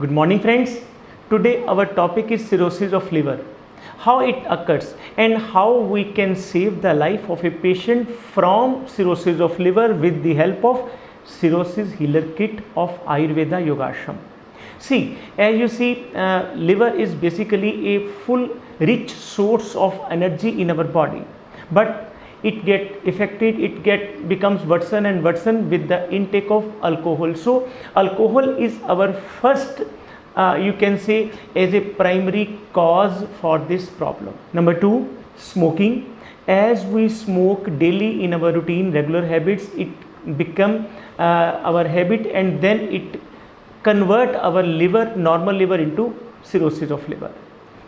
Good morning friends. Today our topic is cirrhosis of liver, how it occurs and how we can save the life of a patient from cirrhosis of liver with the help of cirrhosis healer kit of Ayurveda Yogashram. See, as you see, liver is basically a full rich source of energy in our body, but it get affected, becomes worsen and worsen with the intake of alcohol. So alcohol is our first you can say as a primary cause for this problem. Number two, smoking. As we smoke daily in our routine regular habits, it become our habit, and then it convert our liver, normal liver, into cirrhosis of liver.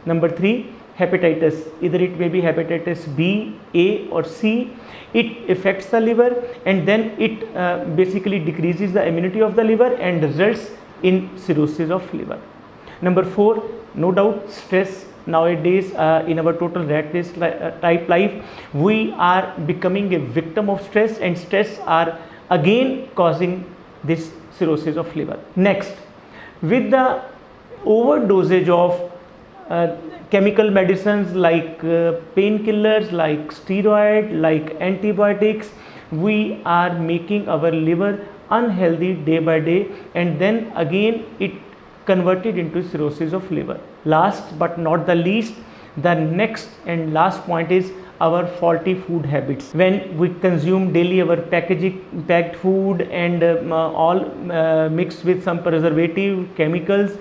Number three, hepatitis. Either it may be hepatitis B, A or C. It affects the liver, and then it basically decreases the immunity of the liver and results in cirrhosis of liver. Number four, no doubt, stress. Nowadays in our total rat race type life, we are becoming a victim of stress, and stress are again causing this cirrhosis of liver. Next, with the overdosage of chemical medicines like painkillers, like steroid, like antibiotics, we are making our liver unhealthy day by day, and then again it converted into cirrhosis of liver. Last but not the least, the next and last point is our faulty food habits. When we consume daily our packed food and all mixed with some preservative chemicals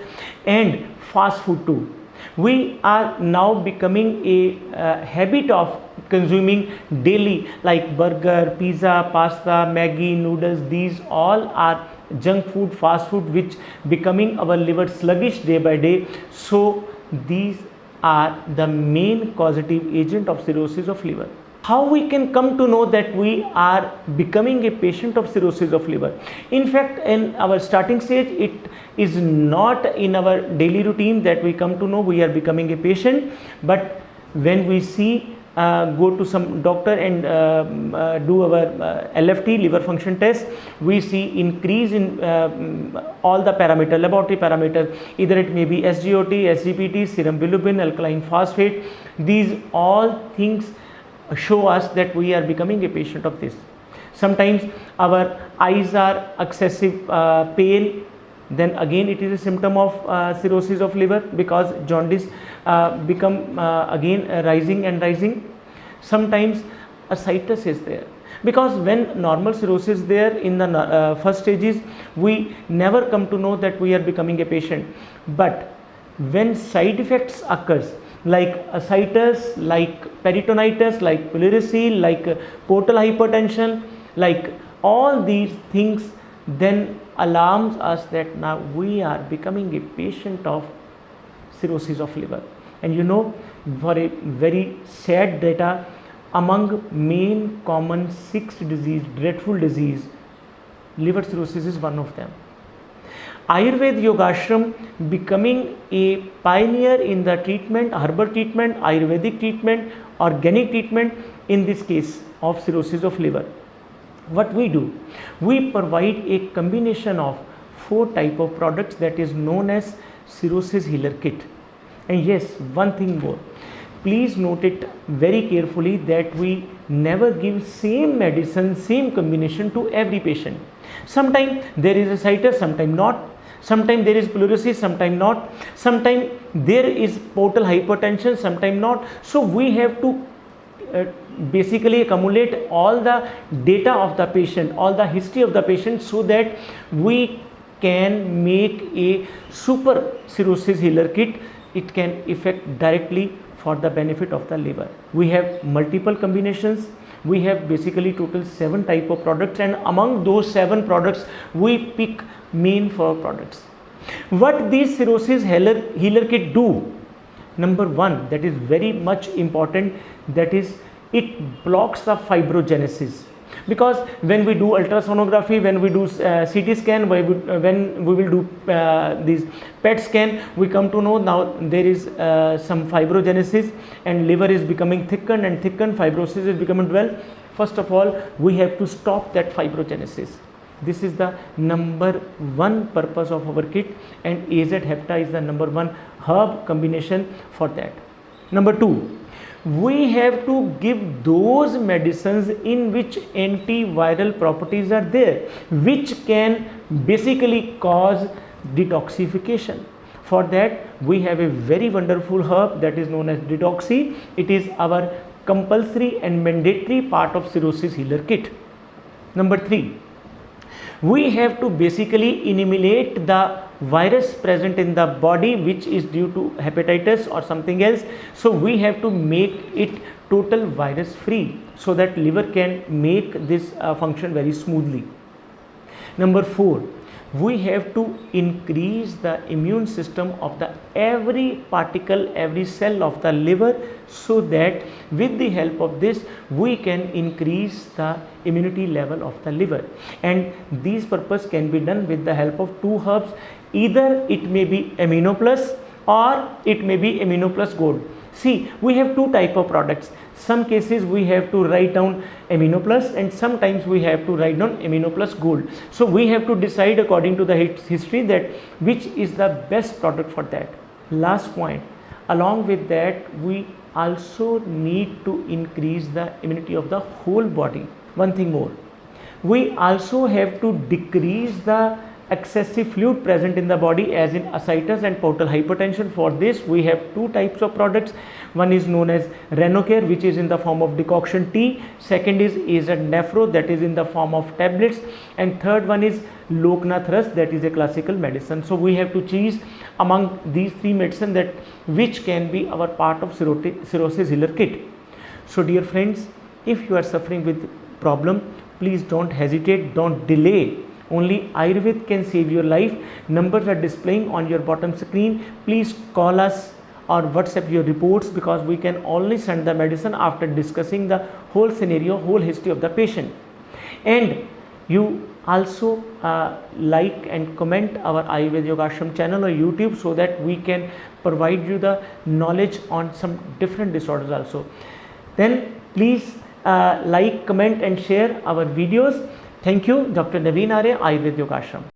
and fast food too, we are now becoming a habit of consuming daily, like burger, pizza, pasta, Maggi, noodles. These all are junk food, fast food, which becoming our liver sluggish day by day. So these are the main causative agent of cirrhosis of liver. How we can come to know that we are becoming a patient of cirrhosis of liver? In fact, in our starting stage, it is not in our daily routine that we come to know we are becoming a patient, but when we see go to some doctor and do our LFT, liver function test, we see increase in all the parameter, laboratory parameters. Either it may be SGOT, SGPT, serum bilirubin, alkaline phosphate. These all things show us that we are becoming a patient of this. Sometimes our eyes are excessive pale, then again it is a symptom of cirrhosis of liver, because jaundice become again rising and rising. Sometimes ascites is there, because when normal cirrhosis is there in the first stages, we never come to know that we are becoming a patient. But when side effects occurs, like ascites, like peritonitis, like pleurisy, like portal hypertension, like all these things, then alarms us that now we are becoming a patient of cirrhosis of liver. And you know, for a very sad data, among main common 6 disease, dreadful disease, liver cirrhosis is one of them. Ayurveda Yogashram becoming a pioneer in the treatment, herbal treatment, Ayurvedic treatment, organic treatment, in this case of cirrhosis of liver. What we do, we provide a combination of 4 type of products that is known as cirrhosis healer kit. And yes, one thing more, please note it very carefully that we never give same medicine, same combination to every patient. Sometimes there is ascites, sometimes not. Sometimes there is pleurisy, sometimes not. Sometimes there is portal hypertension, sometimes not. So we have to basically accumulate all the data of the patient, all the history of the patient, so that we can make a super cirrhosis healer kit. It can affect directly for the benefit of the liver. We have multiple combinations. We have basically total 7 type of products, and among those 7 products we pick main 4 products. What these cirrhosis healer kit do? Number 1, that is very much important, that is it blocks the fibrogenesis. Because when we do ultrasonography, when we do CT scan, when we will do this PET scan, we come to know now there is some fibrogenesis, and liver is becoming thickened and thickened, fibrosis is becoming well. First of all, we have to stop that fibrogenesis. This is the number one purpose of our kit, and AZ Hepta is the number one herb combination for that. Number two, we have to give those medicines in which antiviral properties are there, which can basically cause detoxification. For that, we have a very wonderful herb that is known as Detoxi. It is our compulsory and mandatory part of cirrhosis healer kit. Number three, we have to basically eliminate the virus present in the body which is due to hepatitis or something else. So we have to make it total virus free so that liver can make this function very smoothly. Number four, we have to increase the immune system of the every particle, every cell of the liver, so that with the help of this we can increase the immunity level of the liver. And these purpose can be done with the help of two herbs. Either it may be Amino Plus or it may be Amino Plus Gold. See, we have two type of products. Some cases we have to write down Amino Plus, and sometimes we have to write down Amino Plus Gold. So we have to decide according to the history that which is the best product for that. Last point, along with that, we also need to increase the immunity of the whole body. One thing more, we also have to decrease the excessive fluid present in the body, as in ascites and portal hypertension. For this we have two types of products. One is known as Renocare, which is in the form of decoction tea. Second is AZ Nephro, that is in the form of tablets. And third one is Loknath Ras, that is a classical medicine. So we have to choose among these three medicines that which can be our part of cirrhosis healer kit. So dear friends, if you are suffering with problem, please don't hesitate, don't delay. Only Ayurved can save your life. Numbers are displaying on your bottom screen. Please call us or WhatsApp your reports, because we can only send the medicine after discussing the whole scenario, whole history of the patient. And you also like and comment our Ayurveda Yogashram channel or YouTube, so that we can provide you the knowledge on some different disorders also. Then please like, comment and share our videos. Thank you. Dr. Naveen Arya, Ayurveda Yogashram.